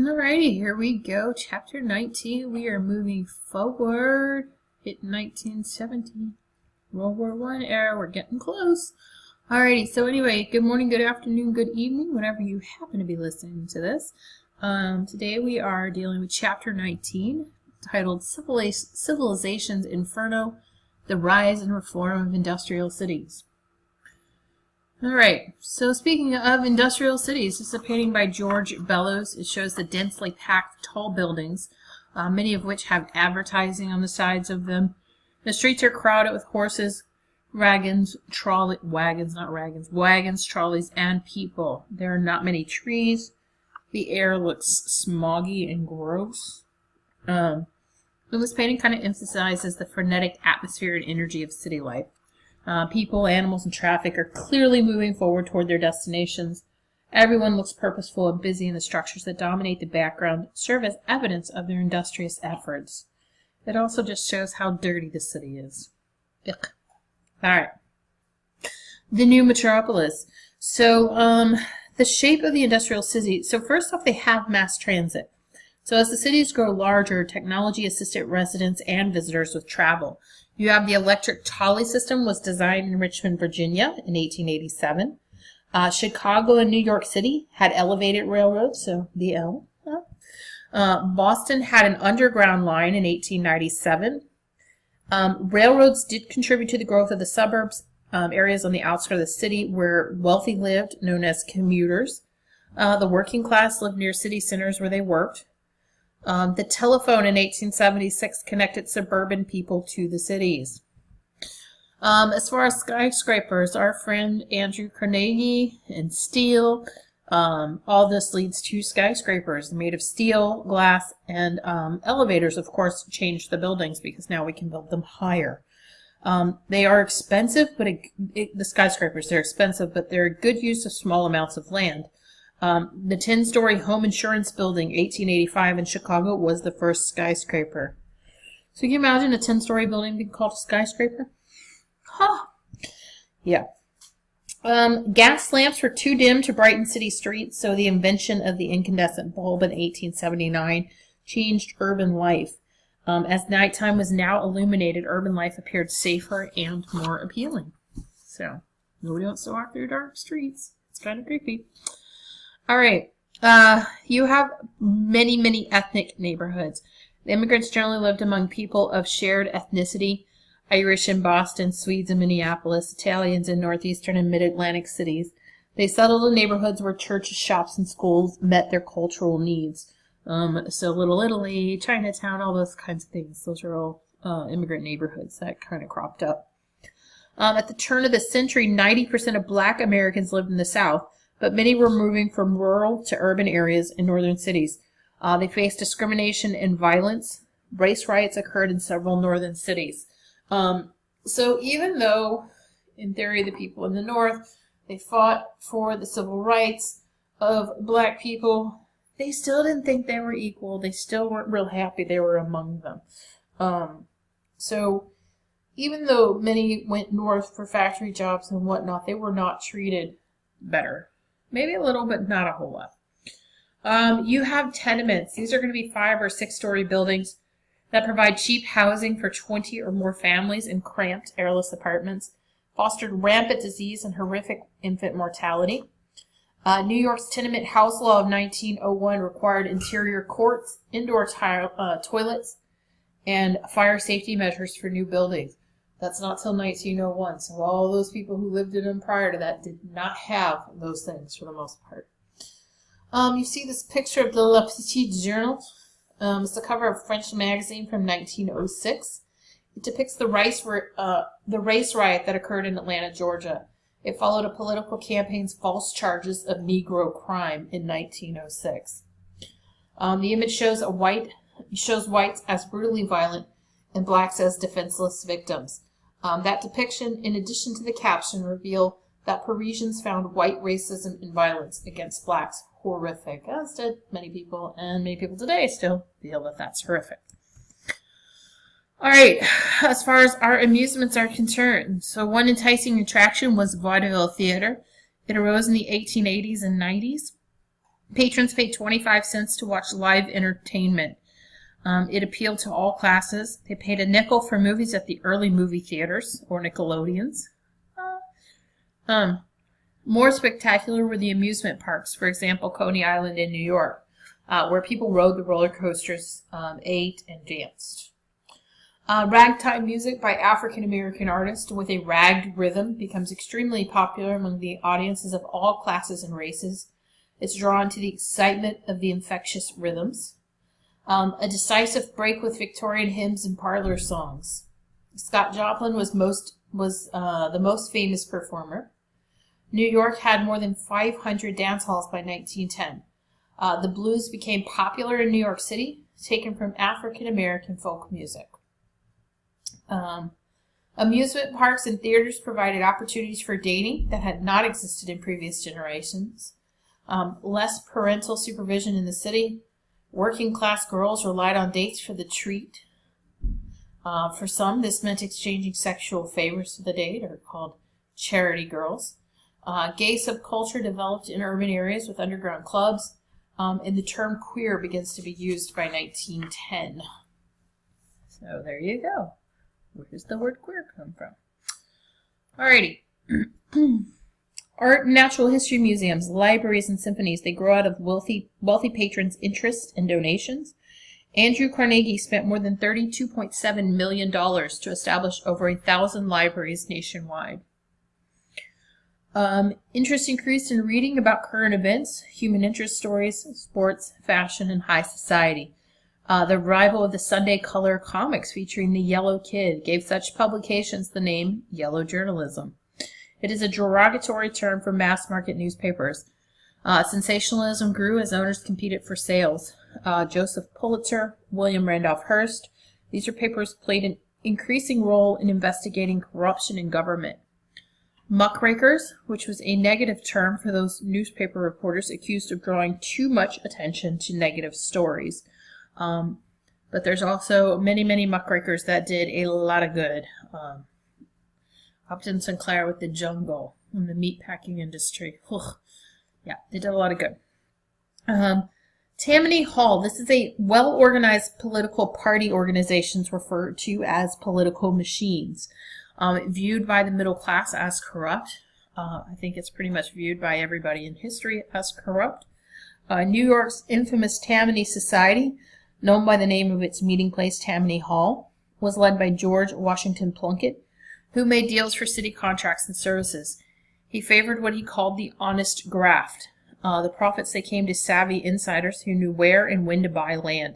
Alrighty, here we go. Chapter 19. We are moving forward. Hit 1917. World War I era. We're getting close. Alrighty, so anyway, good morning, good afternoon, good evening, whenever you happen to be listening to this. Today we are dealing with Chapter 19, titled Civilization's Inferno, The Rise and Reform of Industrial Cities. Alright, so speaking of industrial cities, this is a painting by George Bellows. It shows the densely packed tall buildings, many of which have advertising on the sides of them. The streets are crowded with horses, wagons, trolleys, and people. There are not many trees. The air looks smoggy and gross. This painting kind of emphasizes the frenetic atmosphere and energy of city life. People, animals, and traffic are clearly moving forward toward their destinations. Everyone looks purposeful and busy, and the structures that dominate the background serve as evidence of their industrious efforts. It also just shows how dirty the city is. Ugh. Alright. The new metropolis. So, the shape of the industrial city. So first off, they have mass transit. So as the cities grow larger, technology assisted residents and visitors with travel. You have the electric trolley system was designed in Richmond, Virginia in 1887. Chicago and New York City had elevated railroads, so the L. Boston had an underground line in 1897. Railroads did contribute to the growth of the suburbs, areas on the outskirts of the city where wealthy lived, known as commuters. The working class lived near city centers where they worked. The telephone in 1876 connected suburban people to the cities. As far as skyscrapers, our friend Andrew Carnegie and steel, all this leads to skyscrapers made of steel, glass, and elevators, of course, change the buildings because now we can build them higher. They are expensive, but the skyscrapers, they're expensive, but they're a good use of small amounts of land. The 10-story home insurance building, 1885 in Chicago, was the first skyscraper. So can you imagine a 10-story building being called a skyscraper? Huh. Yeah. Gas lamps were too dim to brighten city streets, so the invention of the incandescent bulb in 1879 changed urban life. As nighttime was now illuminated, urban life appeared safer and more appealing. So, nobody wants to walk through dark streets. It's kind of creepy. All right, you have many ethnic neighborhoods. The immigrants generally lived among people of shared ethnicity, Irish in Boston, Swedes in Minneapolis, Italians in northeastern and mid-Atlantic cities. They settled in neighborhoods where churches, shops, and schools met their cultural needs. So Little Italy, Chinatown, all those kinds of things. Those are all immigrant neighborhoods that kind of cropped up. At the turn of the century, 90% of black Americans lived in the South, but many were moving from rural to urban areas in northern cities. They faced discrimination and violence. Race riots occurred in several northern cities. So even though, in theory, the people in the North, they fought for the civil rights of black people, they still didn't think they were equal. They still weren't real happy they were among them. So even though many went north for factory jobs and whatnot, they were not treated better. Maybe a little, but not a whole lot. You have tenements. These are going to be 5- or 6-story buildings that provide cheap housing for 20 or more families in cramped, airless apartments, fostered rampant disease and horrific infant mortality. New York's tenement house law of 1901 required interior courts, indoor toilets, and fire safety measures for new buildings. That's not till 1901, so all those people who lived in them prior to that did not have those things for the most part. You see this picture of the Le Petit Journal. It's the cover of a French magazine from 1906. It depicts the race riot that occurred in Atlanta, Georgia. It followed a political campaign's false charges of Negro crime in 1906. The image shows whites as brutally violent and blacks as defenseless victims. That depiction, in addition to the caption, reveal that Parisians found white racism and violence against blacks horrific, as did many people, and many people today still feel that that's horrific. All right, as far as our amusements are concerned, so one enticing attraction was vaudeville theater. It arose in the 1880s and 90s. Patrons paid 25 cents to watch live entertainment. It appealed to all classes. They paid a nickel for movies at the early movie theaters, or Nickelodeons. More spectacular were the amusement parks, for example, Coney Island in New York, where people rode the roller coasters, ate, and danced. Ragtime music by African-American artists with a ragged rhythm becomes extremely popular among the audiences of all classes and races. It's drawn to the excitement of the infectious rhythms. A decisive break with Victorian hymns and parlor songs. Scott Joplin was the most famous performer. New York had more than 500 dance halls by 1910. The blues became popular in New York City, taken from African-American folk music. Amusement parks and theaters provided opportunities for dating that had not existed in previous generations. Less parental supervision in the city. Working class girls relied on dates for the treat. For some, this meant exchanging sexual favors for the date, or called charity girls. Gay subculture developed in urban areas with underground clubs, and the term queer begins to be used by 1910. So there you go. Where does the word queer come from? Alrighty. Art and natural history museums, libraries, and symphonies, they grow out of wealthy patrons' interest and donations. Andrew Carnegie spent more than $32.7 million to establish over 1,000 libraries nationwide. Interest increased in reading about current events, human interest stories, sports, fashion, and high society. The revival of the Sunday color comics featuring the Yellow Kid gave such publications the name yellow journalism. It is a derogatory term for mass market newspapers. Sensationalism grew as owners competed for sales. Joseph Pulitzer, William Randolph Hearst, these papers played an increasing role in investigating corruption in government. Muckrakers, which was a negative term for those newspaper reporters accused of drawing too much attention to negative stories. But there's also many muckrakers that did a lot of good. Upton Sinclair with the Jungle and the meatpacking industry. Ugh. Yeah, they did a lot of good. Tammany Hall. This is a well-organized political party organizations referred to as political machines. Viewed by the middle class as corrupt. I think it's pretty much viewed by everybody in history as corrupt. New York's infamous Tammany Society, known by the name of its meeting place Tammany Hall, was led by George Washington Plunkett, who made deals for city contracts and services. He favored what he called the honest graft. The profits they came to savvy insiders who knew where and when to buy land.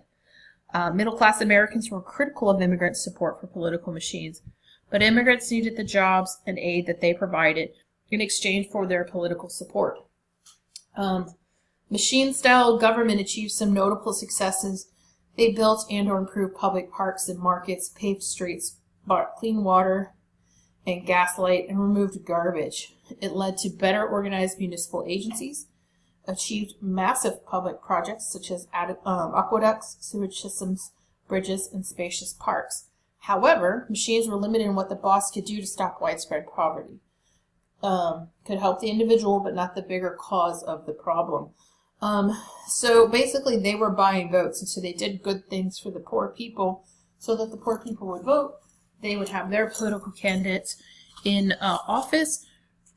Middle-class Americans were critical of immigrant support for political machines, but immigrants needed the jobs and aid that they provided in exchange for their political support. Machine-style government achieved some notable successes. They built and or improved public parks and markets, paved streets, bought clean water and gas light, and removed garbage. It led to better organized municipal agencies, achieved massive public projects such as aqueducts, sewage systems, bridges, and spacious parks. However, machines were limited in what the boss could do to stop widespread poverty. Could help the individual, but not the bigger cause of the problem. So basically they were buying votes, and so they did good things for the poor people so that the poor people would vote. They would have their political candidates in office,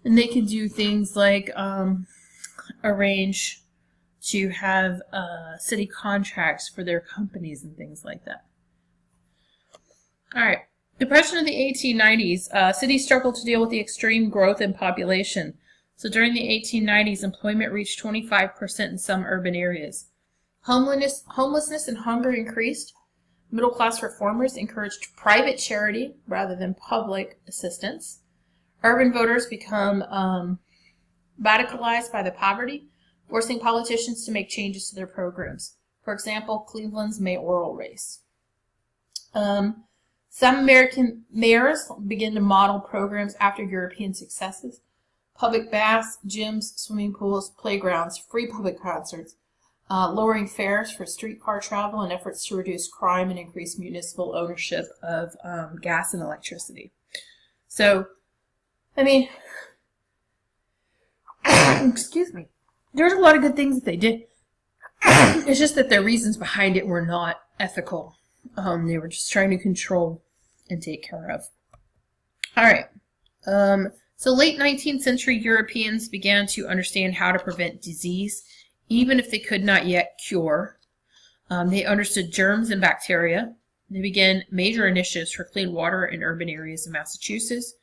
and they could do things like arrange to have city contracts for their companies and things like that. All right. Depression of the 1890s. Cities struggled to deal with the extreme growth in population. So during the 1890s, employment reached 25% in some urban areas. Homelessness and hunger increased. Middle-class reformers encouraged private charity rather than public assistance. Urban voters become radicalized by the poverty, forcing politicians to make changes to their programs. For example, Cleveland's mayoral race. Some American mayors began to model programs after European successes. Public baths, gyms, swimming pools, playgrounds, free public concerts, lowering fares for streetcar travel, and efforts to reduce crime and increase municipal ownership of gas and electricity. So, I mean, excuse me, there's a lot of good things that they did. It's just that the reasons behind it were not ethical. They were just trying to control and take care of. All right. So late 19th century Europeans began to understand how to prevent disease, even if they could not yet cure. They understood germs and bacteria. They began major initiatives for clean water in urban areas of Massachusetts.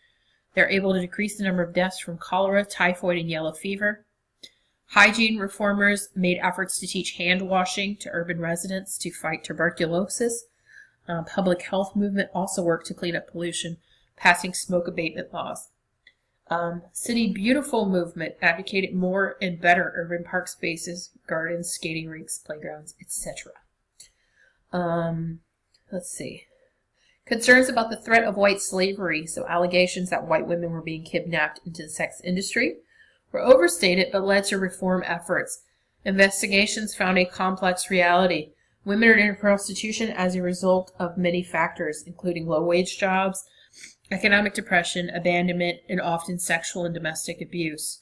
They're able to decrease the number of deaths from cholera, typhoid, and yellow fever. Hygiene reformers made efforts to teach hand washing to urban residents to fight tuberculosis. Public health movement also worked to clean up pollution, passing smoke abatement laws. City Beautiful movement advocated more and better urban park spaces, gardens, skating rinks, playgrounds, etc. Let's see. Concerns about the threat of white slavery, so allegations that white women were being kidnapped into the sex industry, were overstated but led to reform efforts. Investigations found a complex reality. Women are in prostitution as a result of many factors, including low-wage jobs, economic depression, abandonment, and often sexual and domestic abuse.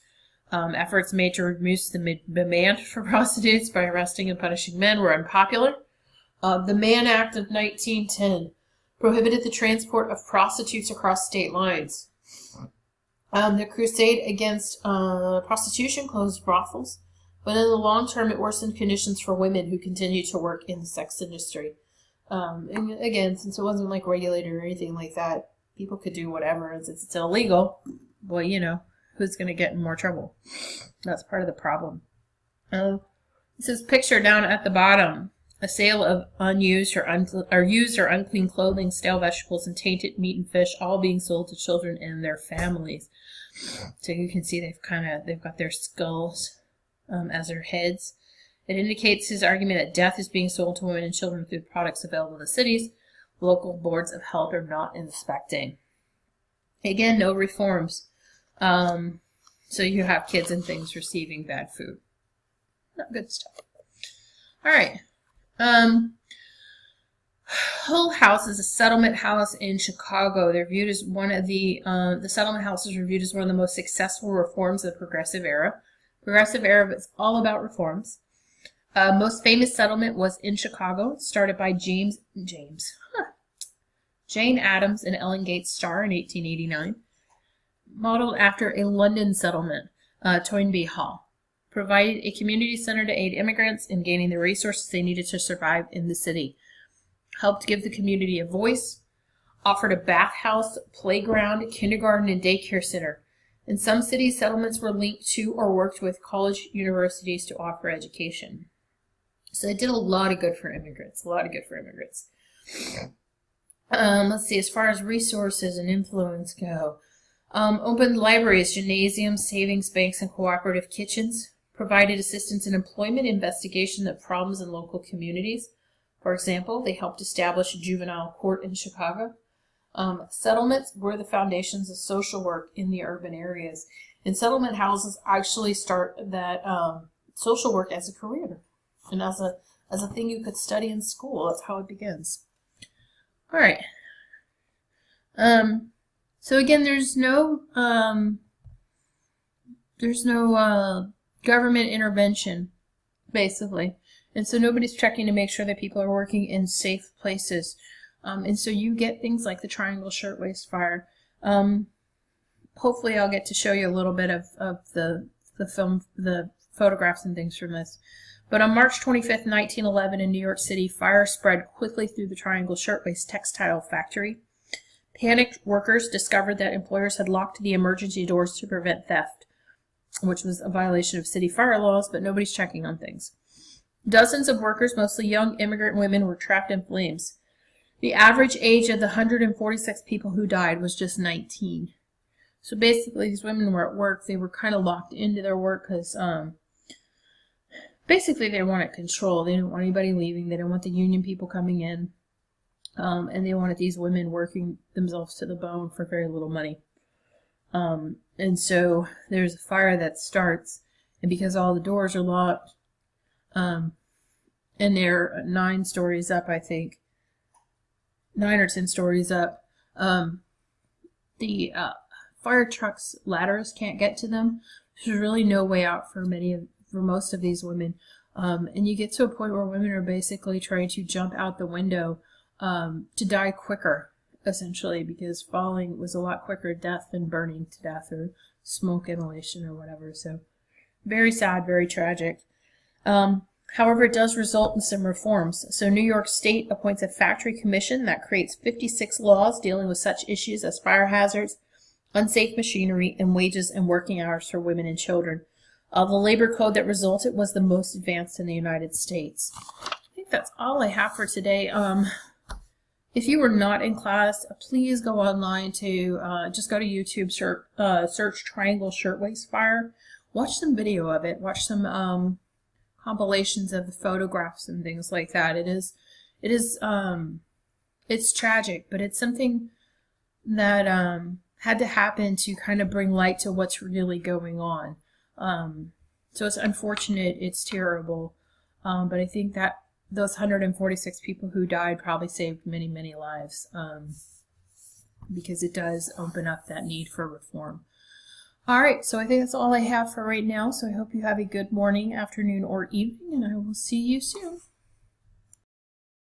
Efforts made to reduce the demand for prostitutes by arresting and punishing men were unpopular. The Mann Act of 1910 prohibited the transport of prostitutes across state lines. The crusade against prostitution closed brothels, but in the long term it worsened conditions for women who continued to work in the sex industry. And again, since it wasn't like regulated or anything like that, people could do whatever. It's illegal. Well, you know, who's going to get in more trouble? That's part of the problem. This is picture down at the bottom. A sale of unused or used or unclean clothing, stale vegetables, and tainted meat and fish, all being sold to children and their families. So you can see they've got their skulls as their heads. It indicates his argument that death is being sold to women and children through products available in the cities. Local boards of health are not inspecting. Again, no reforms. So you have kids and things receiving bad food. Not good stuff. All right. Hull House is a settlement house in Chicago. They're viewed as one of the settlement houses are viewed as one of the most successful reforms of the Progressive Era. Progressive Era is all about reforms. Most famous settlement was in Chicago, started by Jane Addams and Ellen Gates Starr in 1889, modeled after a London settlement, Toynbee Hall. Provided a community center to aid immigrants in gaining the resources they needed to survive in the city. Helped give the community a voice. Offered a bathhouse, playground, kindergarten, and daycare center. In some cities, settlements were linked to or worked with college universities to offer education. So it did a lot of good for immigrants. Let's see, as far as resources and influence go. Opened libraries, gymnasiums, savings banks, and cooperative kitchens. Provided assistance in employment investigation of problems in local communities. For example, they helped establish a juvenile court in Chicago. Settlements were the foundations of social work in the urban areas. And settlement houses actually start that social work as a career and as a thing you could study in school. That's how it begins. All right. So again, there's no government intervention, basically. And so nobody's checking to make sure that people are working in safe places. And so you get things like the Triangle Shirtwaist Fire. Hopefully I'll get to show you a little bit of the photographs and things from this. But on March 25th, 1911 in New York City, fire spread quickly through the Triangle Shirtwaist textile factory. Panicked workers discovered that employers had locked the emergency doors to prevent theft, which was a violation of city fire laws, but nobody's checking on things. Dozens of workers, mostly young immigrant women, were trapped in flames. The average age of the 146 people who died was just 19. So basically, these women were at work. They were kind of locked into their work because basically they wanted control. They didn't want anybody leaving. They didn't want the union people coming in. And they wanted these women working themselves to the bone for very little money. And so there's a fire that starts, and because all the doors are locked, and they're 9 stories up, I think, 9 or 10 stories up, the fire trucks' ladders can't get to them. There's really no way out for most of these women. And you get to a point where women are basically trying to jump out the window to die quicker, essentially, because falling was a lot quicker death than burning to death or smoke inhalation or whatever. So very sad, very tragic. However, it does result in some reforms. So New York State appoints a factory commission that creates 56 laws dealing with such issues as fire hazards, unsafe machinery, and wages and working hours for women and children. The labor code that resulted was the most advanced in the United States. I think that's all I have for today. If you were not in class, please go online to just go to YouTube, search Triangle Shirtwaist Fire. Watch some video of it. Watch some compilations of the photographs and things like that. It's tragic, but it's something that had to happen to kind of bring light to what's really going on. So it's unfortunate, it's terrible, but I think that those 146 people who died probably saved many, many lives, because it does open up that need for reform. All right, so I think that's all I have for right now, so I hope you have a good morning, afternoon, or evening, and I will see you soon.